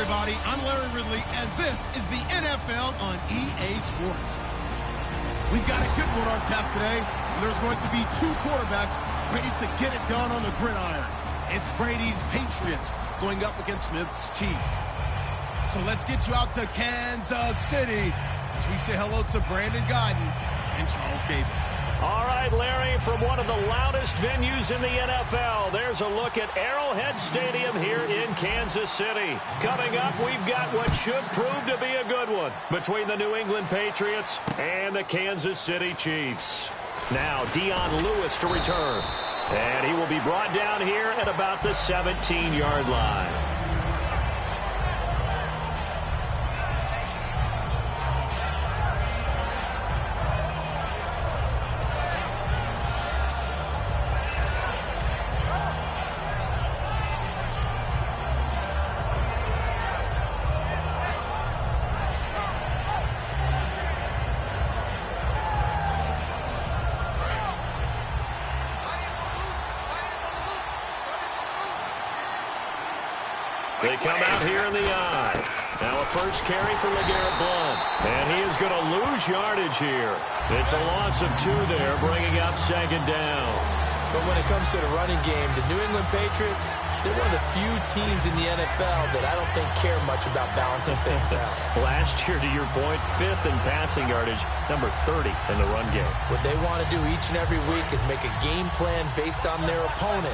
everybody. I'm Larry Ridley, and this is the NFL on EA Sports. We've got a good one on tap today, and there's going to be two quarterbacks ready to get it done on the gridiron. It's Brady's Patriots going up against Smith's Chiefs. So let's get you out to Kansas City as we say hello to Brandon Guyton and Charles Davis. All right, Larry, from one of the loudest venues in the NFL, there's a look at Arrowhead Stadium here in Kansas City. Coming up, we've got what should prove to be a good one between the New England Patriots and the Kansas City Chiefs. Now, Dion Lewis to return. And he will be brought down here at about the 17-yard line. They come out here in the eye. Now a first carry for LeGarrette Blount. And he is going to lose yardage here. It's a loss of 2 there, bringing up second down. But when it comes to the running game, the New England Patriots, they're one of the few teams in the NFL that I don't think care much about balancing things out. Last year, to your point, 5th in passing yardage, number 30 in the run game. What they want to do each and every week is make a game plan based on their opponent,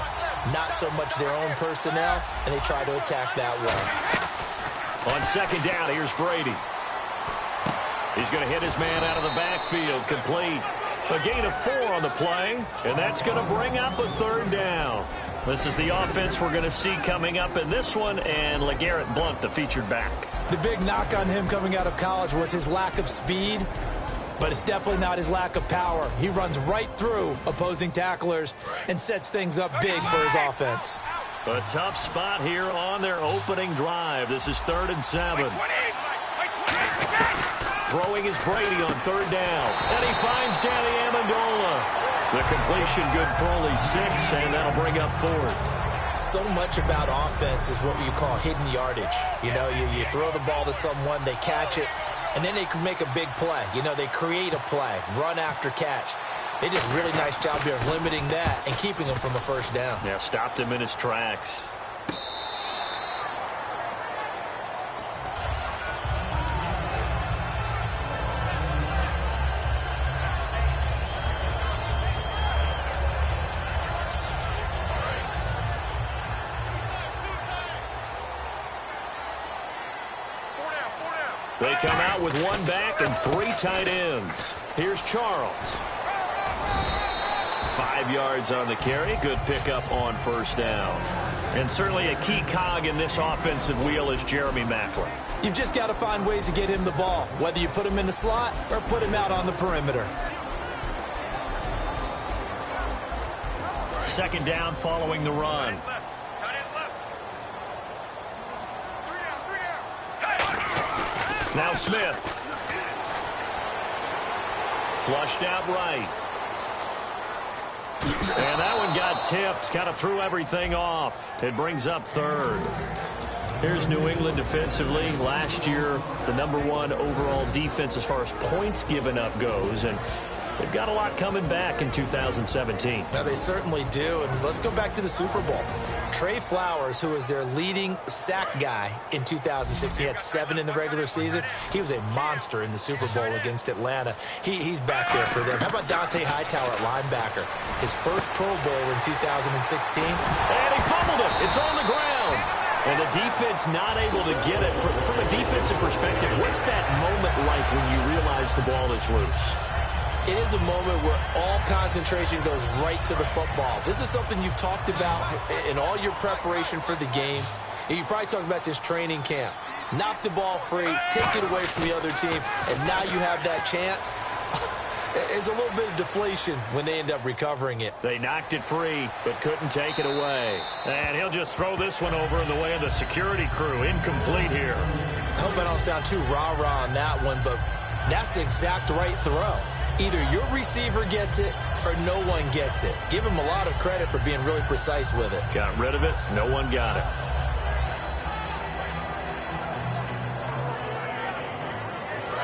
not so much their own personnel, and they try to attack that way. On second down, here's Brady. He's going to hit his man out of the backfield, complete. A gain of 4 on the play, and that's going to bring up a third down. This is the offense we're going to see coming up in this one, and LeGarrette Blount, the featured back. The big knock on him coming out of college was his lack of speed, but it's definitely not his lack of power. He runs right through opposing tacklers and sets things up big for his offense. A tough spot here on their opening drive. This is 3rd and 7. Throwing is Brady on 3rd down. And he finds Danny Amendola. The completion good for only 6, and that'll bring up 4th. So much about offense is what you call hidden yardage. You know, you throw the ball to someone, they catch it, and then they can make a big play. You know, they create a play, run after catch. They did a really nice job here of limiting that and keeping him from a first down. Yeah, stopped him in his tracks. They come out with 1 back and 3 tight ends. Here's Charles. 5 yards on the carry. Good pickup on first down. And certainly a key cog in this offensive wheel is Jeremy Maclin. You've just got to find ways to get him the ball, whether you put him in the slot or put him out on the perimeter. Second down following the run. Now Smith. Flushed out right. And that one got tipped. Kind of threw everything off. It brings up 3rd. Here's New England defensively. Last year, the #1 overall defense as far as points given up goes. And they've got a lot coming back in 2017. Now, they certainly do. And let's go back to the Super Bowl. Trey Flowers, who was their leading sack guy in 2006, he had 7 in the regular season. He was a monster in the Super Bowl against Atlanta. He's back there for them. How about Dante Hightower at linebacker? His first Pro Bowl in 2016. And he fumbled it. It's on the ground. And the defense not able to get it. From a defensive perspective, what's that moment like when you realize the ball is loose? It is a moment where all concentration goes right to the football. This is something you've talked about in all your preparation for the game. And you probably talked about since training camp. Knock the ball free, take it away from the other team, and now you have that chance. There's a little bit of deflation when they end up recovering it. They knocked it free, but couldn't take it away. And he'll just throw this one over in the way of the security crew. Incomplete here. I hope I don't sound too rah-rah on that one, but that's the exact right throw. Either your receiver gets it or no one gets it. Give him a lot of credit for being really precise with it. Got rid of it. No one got it.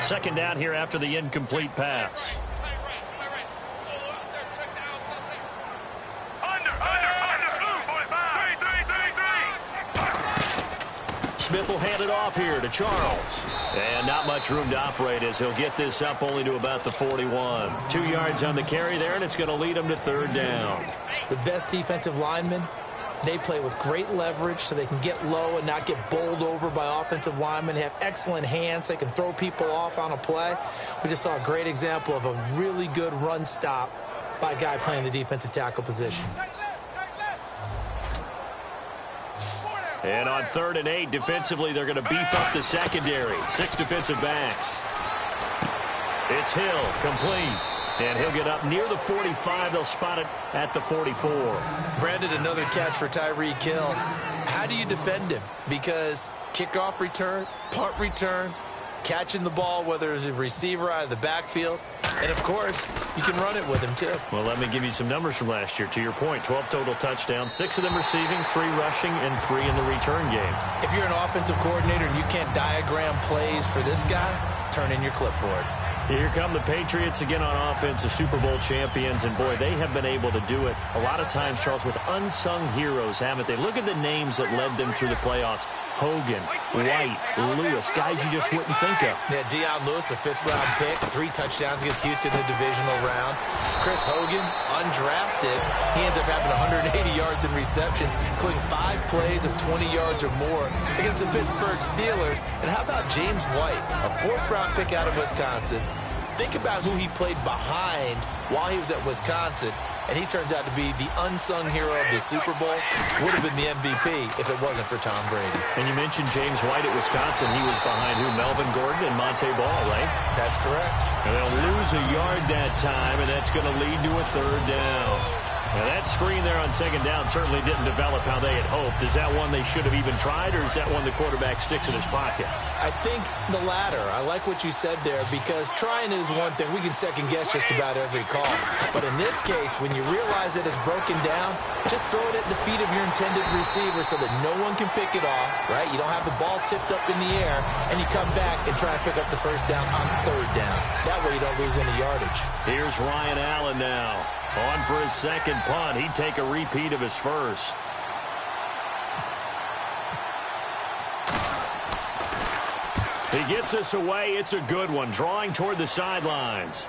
Second down here after the incomplete pass. Smith will hand it off here to Charles. And not much room to operate as he'll get this up only to about the 41. 2 yards on the carry there, and it's going to lead him to third down. The best defensive linemen, they play with great leverage so they can get low and not get bowled over by offensive linemen. They have excellent hands. They can throw people off on a play. We just saw a great example of a really good run stop by a guy playing the defensive tackle position. And on 3rd and 8, defensively, they're going to beef up the secondary. 6 defensive backs. It's Hill, complete. And he'll get up near the 45. They'll spot it at the 44. Brandon, another catch for Tyreek Hill. How do you defend him? Because kickoff return, punt return, catching the ball, whether it's a receiver out of the backfield, and, of course, you can run it with him, too. Well, let me give you some numbers from last year. To your point, 12 total touchdowns, 6 of them receiving, 3 rushing, and 3 in the return game. If you're an offensive coordinator and you can't diagram plays for this guy, turn in your clipboard. Here come the Patriots again on offense, the Super Bowl champions, and boy, they have been able to do it a lot of times, Charles, with unsung heroes, haven't they? Look at the names that led them through the playoffs. Hogan, White, Lewis, guys you just wouldn't think of. Yeah, Deion Lewis, a 5th-round pick, 3 touchdowns against Houston in the divisional round. Chris Hogan, undrafted. He ends up having 180 yards in receptions, including 5 plays of 20 yards or more against the Pittsburgh Steelers. And how about James White, a 4th-round pick out of Wisconsin? Think about who he played behind while he was at Wisconsin, and he turns out to be the unsung hero of the Super Bowl. Would have been the MVP if it wasn't for Tom Brady. And you mentioned James White at Wisconsin. He was behind who? Melvin Gordon and Monte Ball, right? That's correct. And they'll lose a yard that time, and that's going to lead to a 3rd down. Now, that screen there on 2nd down certainly didn't develop how they had hoped. Is that one they should have even tried, or is that one the quarterback sticks in his pocket? I think the latter. I like what you said there, because trying is one thing. We can second-guess just about every call. But in this case, when you realize that it's broken down, just throw it at the feet of your intended receiver so that no one can pick it off, right? You don't have the ball tipped up in the air, and you come back and try to pick up the 1st down on 3rd down. That way you don't lose any yardage. Here's Ryan Allen now. On for his 2nd punt. He'd take a repeat of his 1st. He gets this away. It's a good one. Drawing toward the sidelines.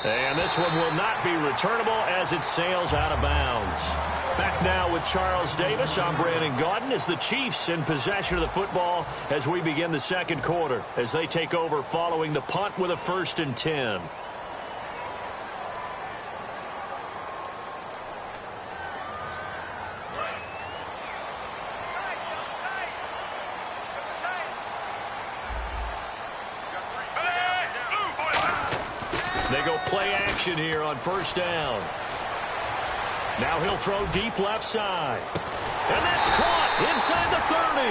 And this one will not be returnable as it sails out of bounds. Back now with Charles Davis. I'm Brandon Gaudin as the Chiefs in possession of the football as we begin the 2nd quarter, as they take over following the punt with a 1st and 10. They go play action here on 1st down. Now he'll throw deep left side. And that's caught inside the 30.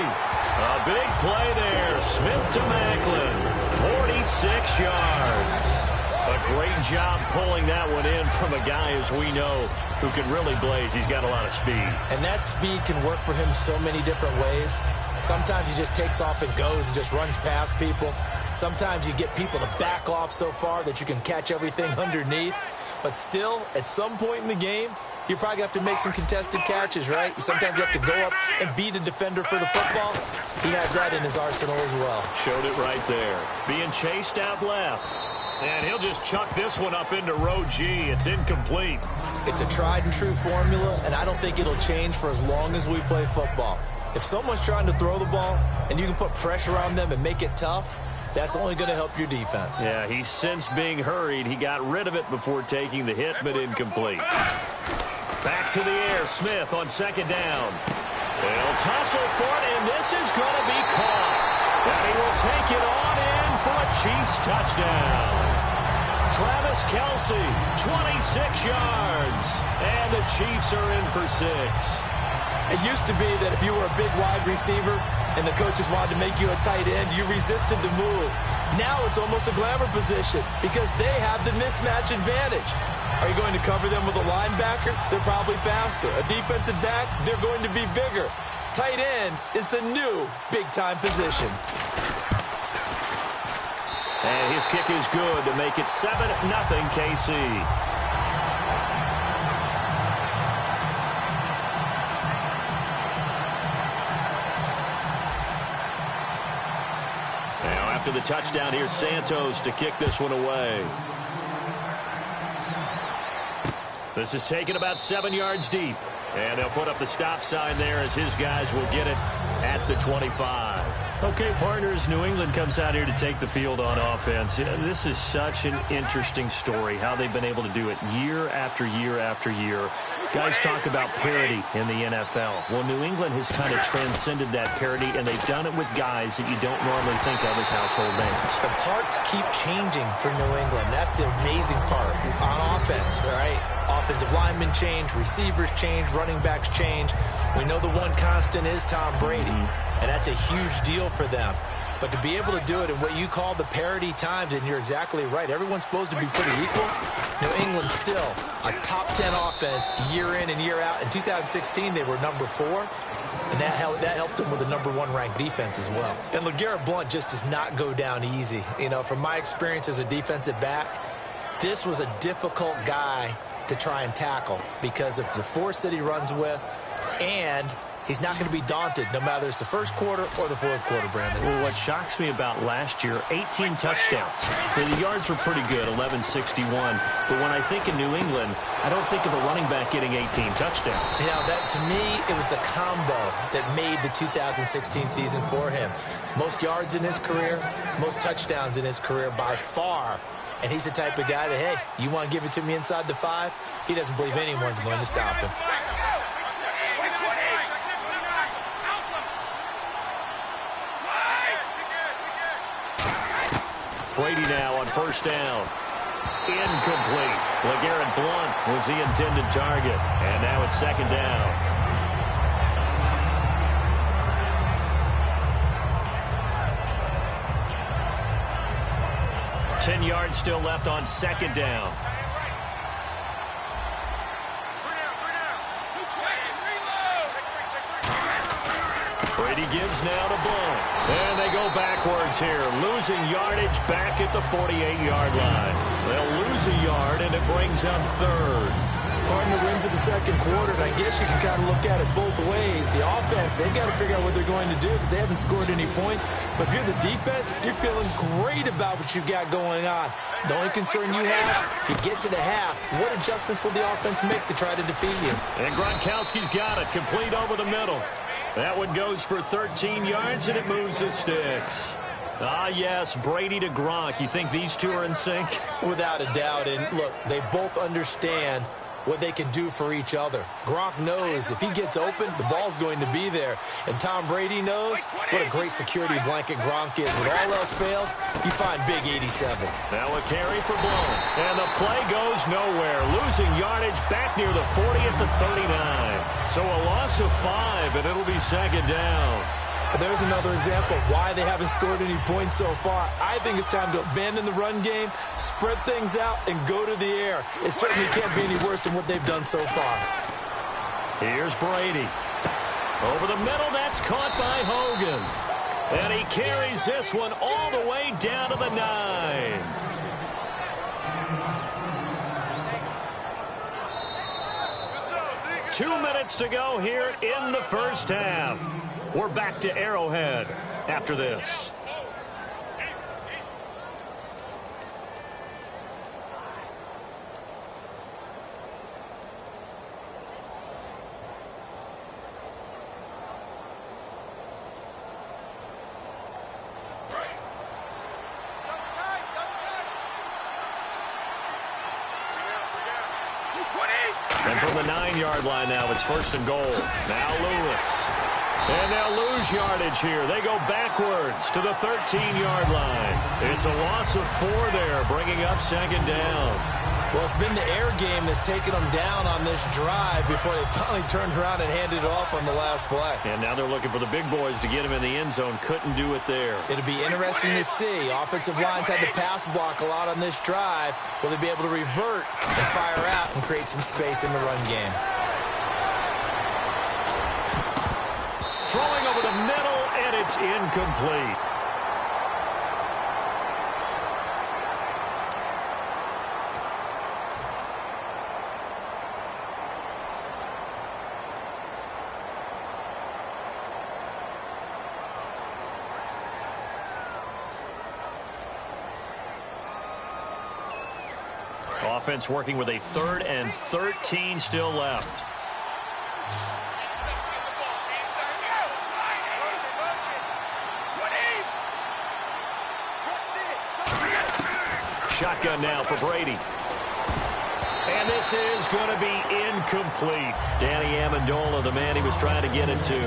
A big play there. Smith to Macklin. 46 yards. A great job pulling that one in from a guy, as we know, who can really blaze. He's got a lot of speed. And that speed can work for him so many different ways. Sometimes he just takes off and goes and just runs past people. Sometimes you get people to back off so far that you can catch everything underneath. But still, at some point in the game, you probably have to make some contested catches, right? Sometimes you have to go up and beat a defender for the football. He has that in his arsenal as well. Showed it right there. Being chased out left. And he'll just chuck this one up into row G. It's incomplete. It's a tried and true formula, and I don't think it'll change for as long as we play football. If someone's trying to throw the ball and you can put pressure on them and make it tough, that's only going to help your defense. Yeah, he's since being hurried. He got rid of it before taking the hit, but incomplete. Back to the air. Smith on 2nd down. They'll tussle for it, and this is going to be caught. And he will take it on in for a Chiefs touchdown. Travis Kelce, 26 yards. And the Chiefs are in for 6. It used to be that if you were a big wide receiver and the coaches wanted to make you a tight end, you resisted the move. Now it's almost a glamour position because they have the mismatch advantage. Are you going to cover them with a linebacker? They're probably faster. A defensive back? They're going to be bigger. Tight end is the new big-time position. And his kick is good to make it 7-0 KC. Now after the touchdown, here's Santos to kick this one away. This is taken about 7 yards deep. And they'll put up the stop sign there as his guys will get it at the 25. Okay, partners, New England comes out here to take the field on offense. This is such an interesting story, how they've been able to do it year after year after year. Guys talk about parity in the NFL. Well, New England has kind of transcended that parity, and they've done it with guys that you don't normally think of as household names. The parts keep changing for New England. That's the amazing part. On offense, all right? Offensive linemen change, receivers change, running backs change. We know the one constant is Tom Brady, and that's a huge deal for them. But to be able to do it in what you call the parity times, and you're exactly right, everyone's supposed to be pretty equal. New England still a top 10 offense year in and year out. In 2016, they were number 4, and that helped them with the number 1 ranked defense as well. And LeGarrette Blount just does not go down easy. You know, from my experience as a defensive back, this was a difficult guy to try and tackle because of the force that he runs with, and he's not going to be daunted no matter it's the first quarter or the fourth quarter, Brandon. Well, what shocks me about last year, 18 touchdowns. The yards were pretty good, 1161. But when I think of New England, I don't think of a running back getting 18 touchdowns. You know, that to me, it was the combo that made the 2016 season for him. Most yards in his career, most touchdowns in his career by far. And he's the type of guy that, hey, you want to give it to me inside the 5? He doesn't believe anyone's going to stop him. Brady now on first down. Incomplete. LeGarrette Blount was the intended target. And now it's second down. 10 yards still left on second down. Brady gives now to Blount. And they go backwards here. Losing yardage back at the 48-yard line. They'll lose a yard, and it brings up third. Partner wins of the second quarter, and I guess you can kind of look at it both ways. The offense, they've got to figure out what they're going to do because they haven't scored any points. But if you're the defense, you're feeling great about what you got going on. The only concern you have, if you get to the half, what adjustments will the offense make to try to defeat you? And Gronkowski's got it, complete over the middle. That one goes for 13 yards, and it moves the sticks. Ah, yes, Brady to Gronk. You think these two are in sync? Without a doubt. And look, they both understand what they can do for each other. Gronk knows if he gets open, the ball's going to be there. And Tom Brady knows what a great security blanket Gronk is. When all else fails, you find Big 87. Now a carry for Blount. And the play goes nowhere. Losing yardage back near the 40 at the 39. So a loss of 5, and it'll be second down. There's another example of why they haven't scored any points so far. I think it's time to abandon the run game, spread things out, and go to the air. It certainly can't be any worse than what they've done so far. Here's Brady. Over the middle, that's caught by Hogan. And he carries this one all the way down to the 9. Two minutes to go here in the first half. We're back to Arrowhead after this. And from the 9-yard line now, it's first and goal. Now Lewis. And they'll lose yardage here. They go backwards to the 13-yard line. It's a loss of 4 there, bringing up second down. Well, it's been the air game that's taken them down on this drive before they finally turned around and handed it off on the last play. And now they're looking for the big boys to get him in the end zone. Couldn't do it there. It'll be interesting to see. Offensive lines had to pass block a lot on this drive. Will they be able to revert and fire out and create some space in the run game? Throwing over the middle, and it's incomplete. offense working with a 3rd and 13 still left. Shotgun now for Brady. And this is going to be incomplete. Danny Amendola, the man he was trying to get it to.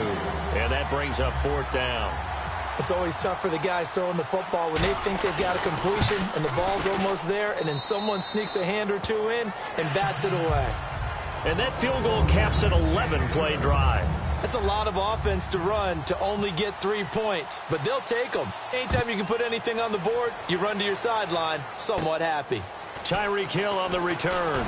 And that brings up 4th down. It's always tough for the guys throwing the football when they think they've got a completion and the ball's almost there, and then someone sneaks a hand or two in and bats it away. And that field goal caps an 11-play drive. That's a lot of offense to run to only get 3 points, but they'll take them. Anytime you can put anything on the board, you run to your sideline somewhat happy. Tyreek Hill on the return.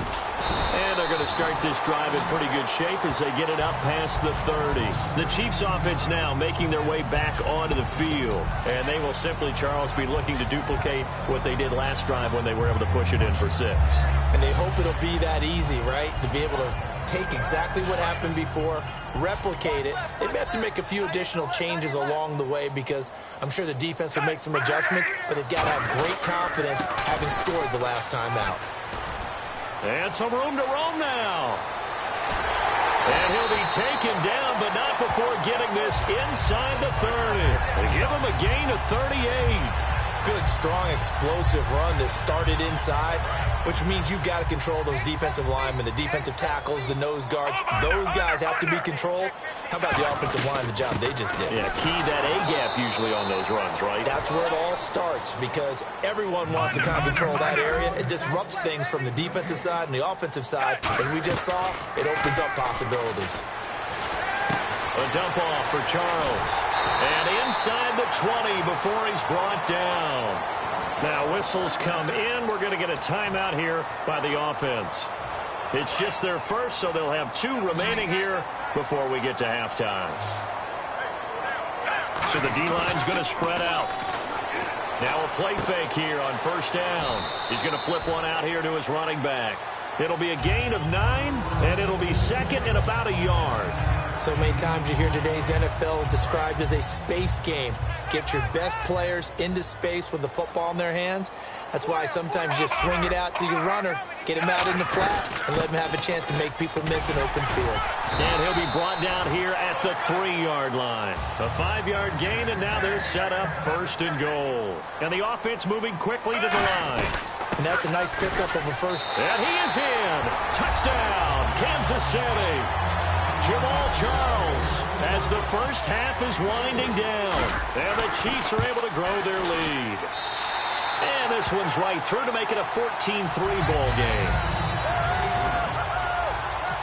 And they're going to start this drive in pretty good shape as they get it up past the 30. The Chiefs offense now making their way back onto the field. And they will simply, Charles, be looking to duplicate what they did last drive when they were able to push it in for 6. And they hope it'll be that easy, right? To be able to take exactly what happened before, replicate it. They may have to make a few additional changes along the way because I'm sure the defense will make some adjustments, but they've got to have great confidence having scored the last time out. And some room to roam now. And he'll be taken down, but not before getting this inside the 30. They give him a gain of 38. Good, strong, explosive run that started inside, which means you've got to control those defensive linemen, the defensive tackles, the nose guards. Those guys have to be controlled. How about the offensive line, the job they just did? Yeah, key that A-gap usually on those runs, right? That's where it all starts because everyone wants to kind of control that area. It disrupts things from the defensive side and the offensive side. As we just saw, it opens up possibilities. A dump off for Charles. And inside the 20 before he's brought down. Now whistles come in. We're going to get a timeout here by the offense. It's just their first, so they'll have 2 remaining here before we get to halftime. So the D-line's going to spread out. Now a play fake here on 1st down. He's going to flip one out here to his running back. It'll be a gain of 9, and it'll be 2nd and about a yard. So many times you hear today's NFL described as a space game. Get your best players into space with the football in their hands. That's why sometimes you swing it out to your runner, get him out in the flat, and let him have a chance to make people miss an open field. And he'll be brought down here at the 3-yard line. A 5-yard gain, and now they're set up 1st and goal. And the offense moving quickly to the line. And that's a nice pickup of a first. And he is in. Touchdown, Kansas City. Jamal Charles as the first half is winding down. And the Chiefs are able to grow their lead. And this one's right through to make it a 14-3 ball game.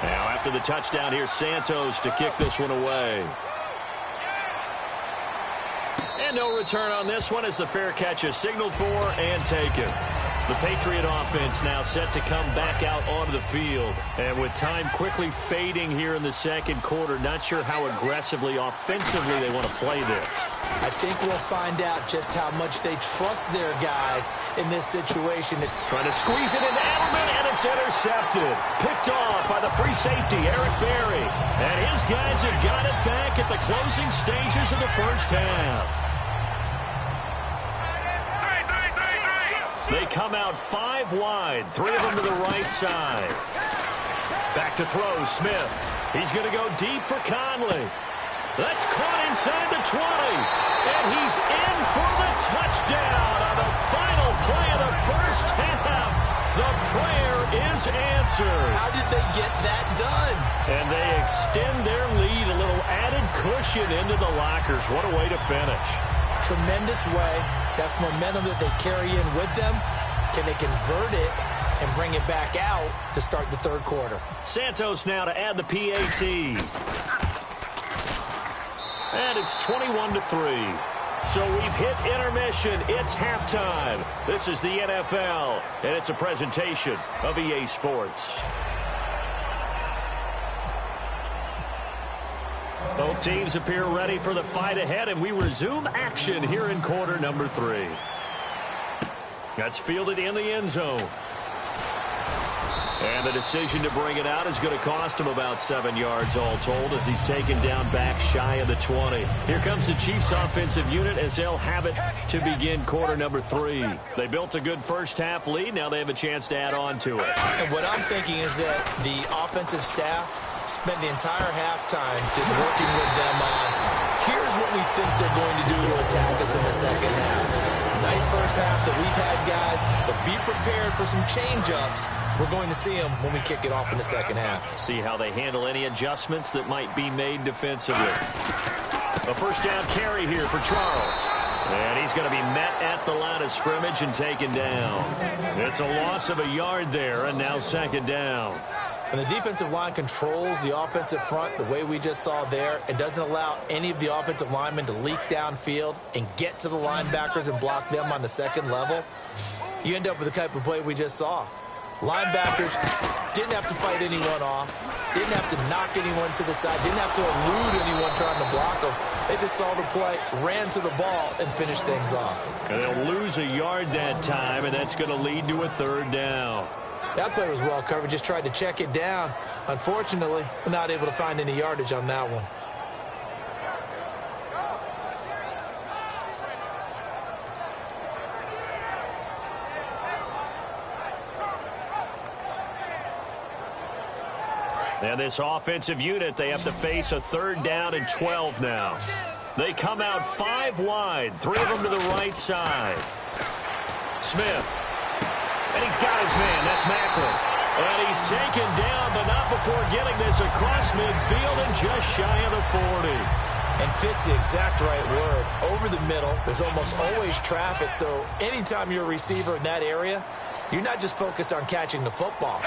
Now after the touchdown, here's Santos to kick this one away. And no return on this one as the fair catch is signaled for and taken. The Patriot offense now set to come back out onto the field. And with time quickly fading here in the 2nd quarter, not sure how aggressively, offensively they want to play this. I think we'll find out just how much they trust their guys in this situation. Trying to squeeze it into Edelman, and it's intercepted. Picked off by the free safety, Eric Berry. And his guys have got it back at the closing stages of the 1st half. They come out 5 wide, 3 of them to the right side. Back to throw, Smith. He's going to go deep for Conley. That's caught inside the 20. And he's in for the touchdown on the final play of the 1st half. The prayer is answered. How did they get that done? And they extend their lead, a little added cushion into the lockers. What a way to finish. Tremendous way. That's momentum that they carry in with them. Can they convert it and bring it back out to start the 3rd quarter? Santos now to add the PAT. And it's 21-3. So we've hit intermission. It's halftime. This is the NFL, and it's a presentation of EA Sports. Both teams appear ready for the fight ahead, and we resume action here in quarter number 3. That's fielded in the end zone. And the decision to bring it out is going to cost him about 7 yards all told as he's taken down back shy of the 20. Here comes the Chiefs offensive unit as they'll have it to begin quarter number 3. They built a good first half lead. Now they have a chance to add on to it. And what I'm thinking is that the offensive staff spent the entire halftime just working with them on, here's what we think they're going to do to attack us in the second half. Nice first half that we've had, guys, but be prepared for some change-ups. We're going to see them when we kick it off in the second half. See how they handle any adjustments that might be made defensively. A first down carry here for Charles. And he's going to be met at the line of scrimmage and taken down. It's a loss of a yard there, and now second down. And the defensive line controls the offensive front the way we just saw there. It doesn't allow any of the offensive linemen to leak downfield and get to the linebackers and block them on the second level. You end up with the type of play we just saw. Linebackers didn't have to fight anyone off, didn't have to knock anyone to the side, didn't have to elude anyone trying to block them. They just saw the play, ran to the ball, and finished things off. And they'll lose a yard that time, and that's going to lead to a third down. That play was well covered, just tried to check it down. Unfortunately, we're not able to find any yardage on that one. And this offensive unit, they have to face a third down and 12 now. They come out 5 wide, 3 of them to the right side. Smith. And he's got his man. That's Macklin. And he's taken down, but not before getting this across midfield and just shy of the 40. And fits the exact right word. Over the middle, there's almost always traffic, so anytime you're a receiver in that area, you're not just focused on catching the football.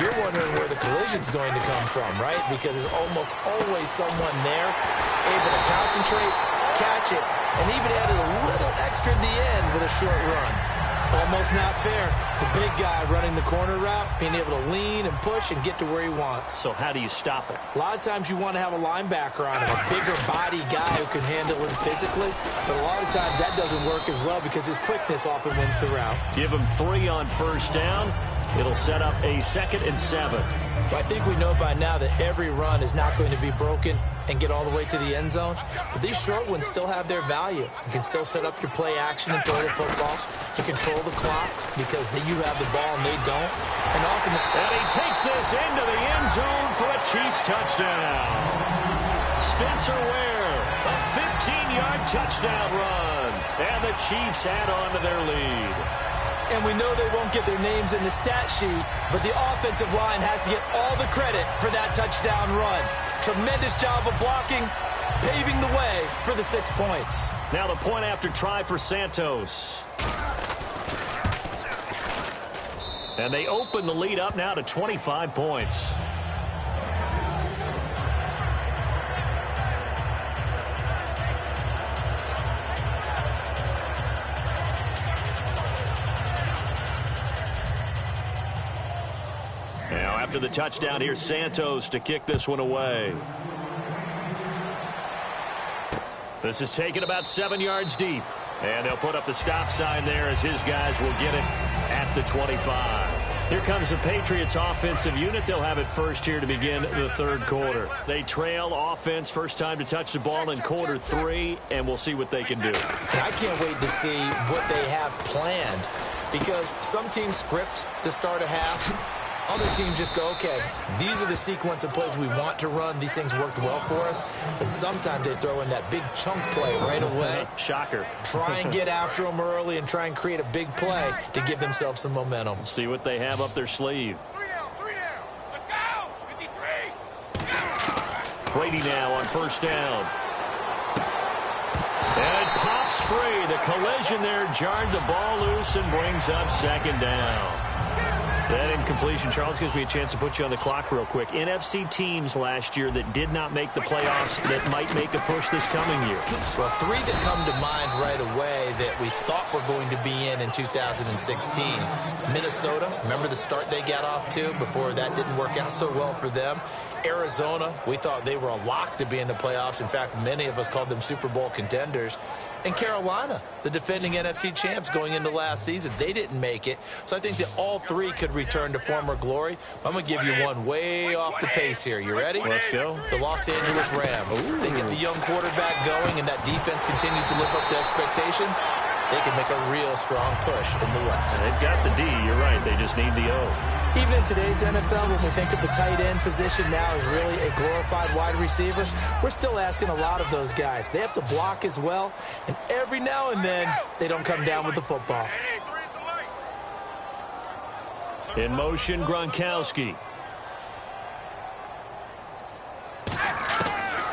You're wondering where the collision's going to come from, right? Because there's almost always someone there able to concentrate, catch it, and even added a little extra at the end with a short run. Almost not fair. The big guy running the corner route, being able to lean and push and get to where he wants. So how do you stop it? A lot of times you want to have a linebacker on him, a bigger body guy who can handle him physically. But a lot of times that doesn't work as well because his quickness often wins the route. Give him 3 on first down. It'll set up a 2nd and 7. I think we know by now that every run is not going to be broken and get all the way to the end zone. But these short ones still have their value. You can still set up your play action and throw the football. You control the clock because you have the ball and they don't. And often, and he takes this into the end zone for a Chiefs touchdown. Spencer Ware, a 15-yard touchdown run. And the Chiefs add on to their lead. And we know they won't get their names in the stat sheet, but the offensive line has to get all the credit for that touchdown run. Tremendous job of blocking, paving the way for the 6 points. Now the point after try for Santos. And they open the lead up now to 25 points. Now after the touchdown, here's Santos to kick this one away. This is taken about 7 yards deep. And they'll put up the stop sign there as his guys will get it at the 25. Here comes the Patriots offensive unit. They'll have it first here to begin the third quarter. They trail offense, first time to touch the ball in quarter 3, and we'll see what they can do. I can't wait to see what they have planned because some teams script to start a half. Other teams just go, okay, these are the sequence of plays we want to run. These things worked well for us. And sometimes they throw in that big chunk play right away. Shocker. Try and get after them early and try and create a big play to give themselves some momentum. See what they have up their sleeve. 3 down. Let's go. 53. Brady now on first down. And it pops free. The collision there jarred the ball loose and brings up second down. That incompletion, Charles, gives me a chance to put you on the clock real quick. NFC teams last year that did not make the playoffs that might make a push this coming year. Well, 3 that come to mind right away that we thought were going to be in 2016. Minnesota, remember the start they got off to before that didn't work out so well for them. Arizona, we thought they were a lock to be in the playoffs. In fact, many of us called them Super Bowl contenders. And Carolina, the defending NFC champs going into last season, they didn't make it. So I think that all three could return to former glory. I'm going to give you one way off the pace here. You ready? Let's go. The Los Angeles Rams. Ooh. They get the young quarterback going, and that defense continues to live up to expectations. They can make a real strong push in the West. They've got the D. You're right. They just need the O. Even in today's NFL, when we think of the tight end position now as really a glorified wide receiver, we're still asking a lot of those guys. They have to block as well, and every now and then, they don't come down with the football. In motion, Gronkowski.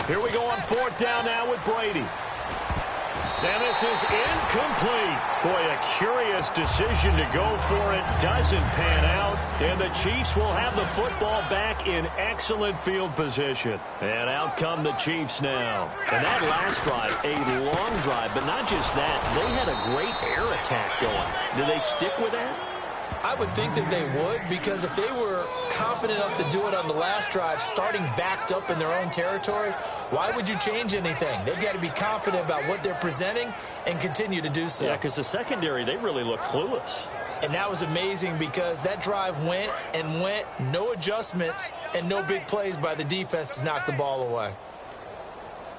Here we go on fourth down now with Brady. And this is incomplete. Boy, a curious decision to go for it. Doesn't pan out. And the Chiefs will have the football back in excellent field position. And out come the Chiefs now. And that last drive, a long drive. But not just that, they had a great air attack going. Do they stick with that? I would think that they would, because if they were confident enough to do it on the last drive, starting backed up in their own territory, why would you change anything? They've got to be confident about what they're presenting and continue to do so. Yeah, because the secondary, they really look clueless. And that was amazing because that drive went and went, no adjustments, and no big plays by the defense to knock the ball away.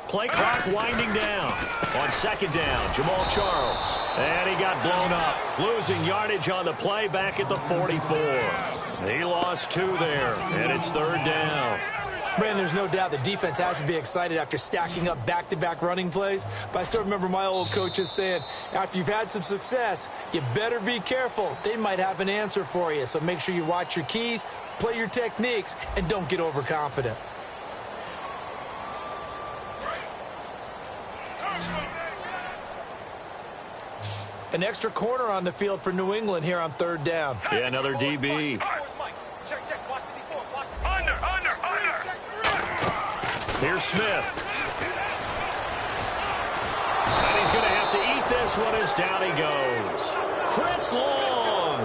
Play clock winding down. On second down, Jamal Charles. And he got blown up. Losing yardage on the play back at the 44. He lost 2 there, and it's third down. Brandon, there's no doubt the defense has to be excited after stacking up back-to-back running plays. But I still remember my old coaches saying, after you've had some success, you better be careful. They might have an answer for you. So make sure you watch your keys, play your techniques, and don't get overconfident. An extra corner on the field for New England here on third down. Yeah, another DB. Here's Smith. And he's going to have to eat this one as down he goes. Chris Long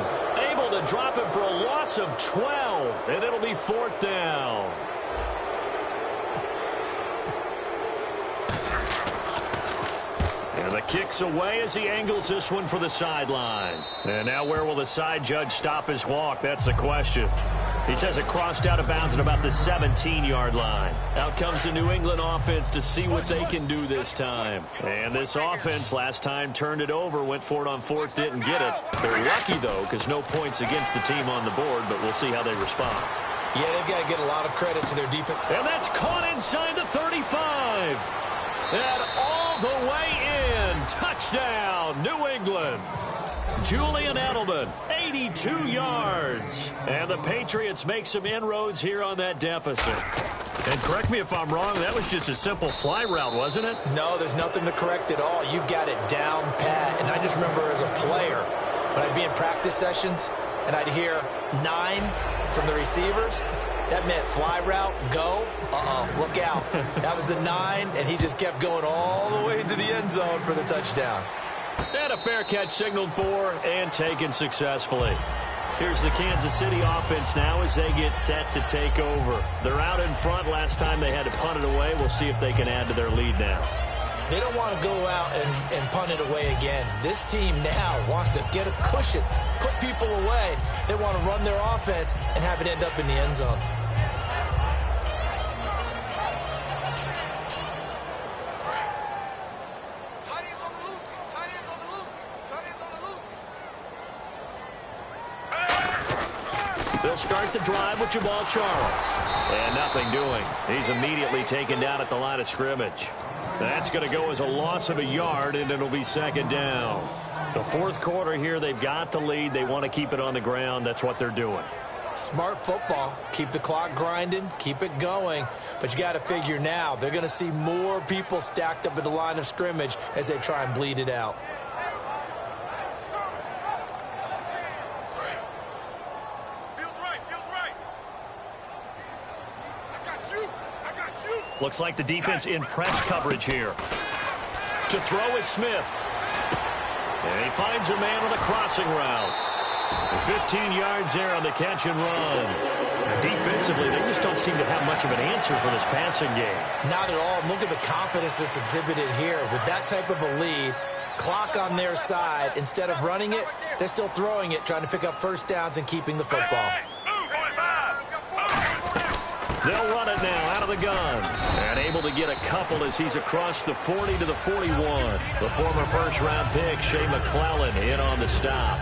able to drop him for a loss of 12, and it'll be fourth down. And the kick's away as he angles this one for the sideline. And now where will the side judge stop his walk? That's the question. He says it crossed out of bounds at about the 17-yard line. Out comes the New England offense to see what they can do this time. And this offense last time turned it over, went for it on fourth, didn't get it. They're lucky, though, because no points against the team on the board, but we'll see how they respond. Yeah, they've got to get a lot of credit to their defense. And that's caught inside the 35. And all the way in. Touchdown, New England. Julian Edelman, 82 yards. And the Patriots make some inroads here on that deficit. And correct me if I'm wrong, that was just a simple fly route, wasn't it? No, there's nothing to correct at all. You've got it down pat. And I just remember as a player, when I'd be in practice sessions and I'd hear 9 from the receivers, that meant fly route, go, look out. That was the 9, and he just kept going all the way into the end zone for the touchdown. And a fair catch signaled for and taken successfully. Here's the Kansas City offense now as they get set to take over. They're out in front. Last time they had to punt it away. We'll see if they can add to their lead now. They don't want to go out and punt it away again. This team now wants to get a cushion, put people away. They want to run their offense and have it end up in the end zone. They'll start the drive with Jamal Charles. And nothing doing. He's immediately taken down at the line of scrimmage. That's going to go as a loss of a yard, and it'll be second down. The fourth quarter here, they've got the lead. They want to keep it on the ground. That's what they're doing. Smart football. Keep the clock grinding. Keep it going. But you got to figure now, they're going to see more people stacked up at the line of scrimmage as they try and bleed it out. Looks like the defense in press coverage here. To throw is Smith. And he finds a man on a crossing route. 15 yards there on the catch and run. Defensively, they just don't seem to have much of an answer for this passing game. Not at all. Look at the confidence that's exhibited here. With that type of a lead, clock on their side, instead of running it, they're still throwing it, trying to pick up first downs and keeping the football. They'll run it now out of the gun. And able to get a couple as he's across the 40 to the 41. The former first-round pick, Shea McClellan, in on the stop.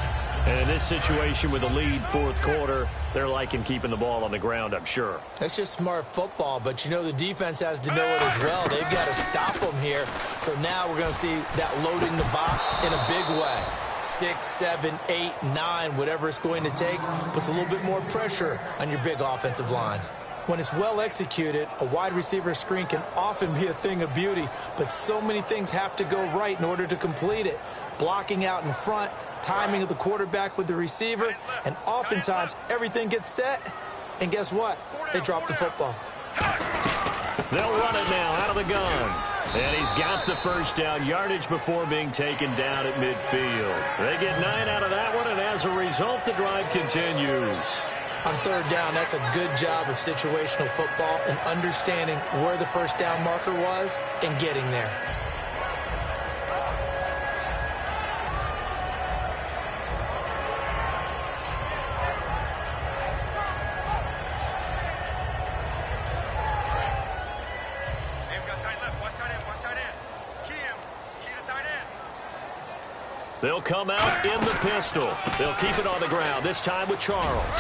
And in this situation with the lead fourth quarter, they're liking keeping the ball on the ground, I'm sure. That's just smart football, but you know the defense has to know it as well. They've got to stop them here. So now we're going to see that loading the box in a big way. 6, 7, 8, 9, whatever it's going to take, puts a little bit more pressure on your big offensive line. When it's well executed, a wide receiver screen can often be a thing of beauty, but so many things have to go right in order to complete it. Blocking out in front, timing of the quarterback with the receiver, and oftentimes everything gets set, and guess what? They drop the football. They'll run it now out of the gun. And he's got the first down yardage before being taken down at midfield. They get 9 out of that one, and as a result, the drive continues. On third down, that's a good job of situational football and understanding where the first down marker was and getting there. They'll come out in the pistol. They'll keep it on the ground, this time with Charles.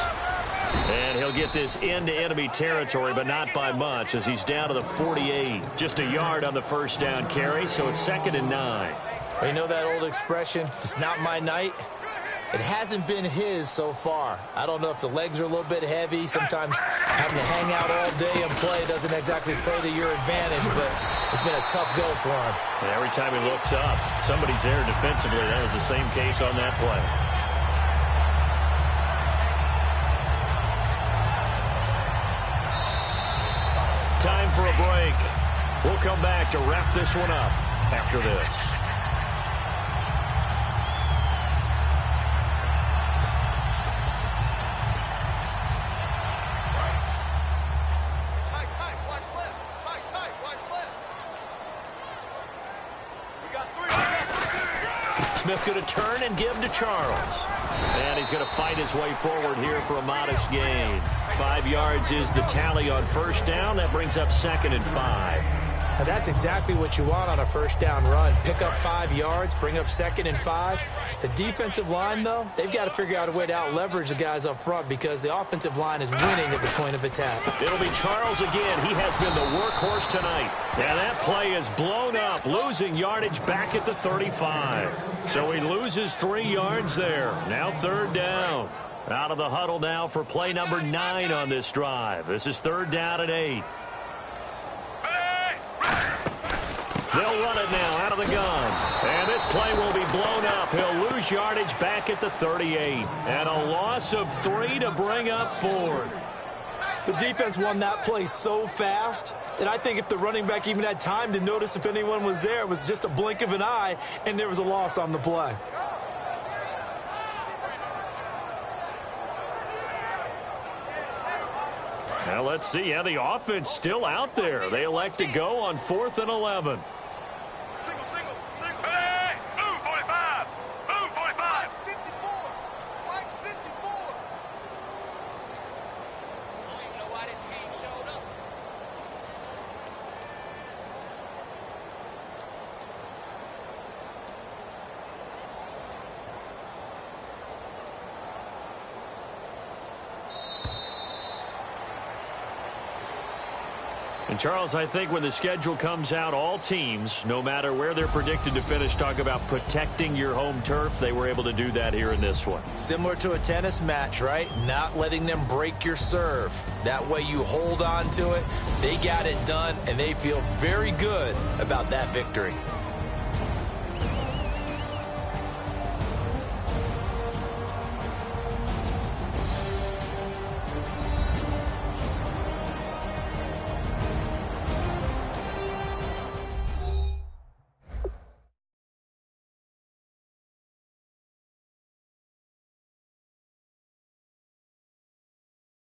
And he'll get this into enemy territory, but not by much, as he's down to the 48. Just a yard on the first down carry, so it's 2nd and 9. Well, you know that old expression, it's not my night? It hasn't been his so far. I don't know if the legs are a little bit heavy. Sometimes having to hang out all day and play doesn't exactly play to your advantage, but it's been a tough go for him. And every time he looks up, somebody's there defensively. That was the same case on that play. Time for a break. We'll come back to wrap this one up after this. Smith going to turn and give to Charles. And he's going to fight his way forward here for a modest gain. 5 yards is the tally on first down. That brings up 2nd and 5. And that's exactly what you want on a first down run. Pick up 5 yards, bring up 2nd and 5. The defensive line, though, they've got to figure out a way to out-leverage the guys up front because the offensive line is winning at the point of attack. It'll be Charles again. He has been the workhorse tonight. And that play is blown up, losing yardage back at the 35. So he loses 3 yards there. Now 3rd down. Out of the huddle now for play number 9 on this drive. This is 3rd down and 8. They'll run it now out of the gun. And this play will be blown up. He'll lose yardage back at the 38. And a loss of 3 to bring up 4th. The defense won that play so fast that I think if the running back even had time to notice if anyone was there, it was just a blink of an eye, and there was a loss on the play. Now let's see. Yeah, the offense still out there. They elect to go on 4th and 11. And Charles, I think when the schedule comes out, all teams, no matter where they're predicted to finish, talk about protecting your home turf. They were able to do that here in this one. Similar to a tennis match, right? Not letting them break your serve. That way you hold on to it. They got it done, and they feel very good about that victory.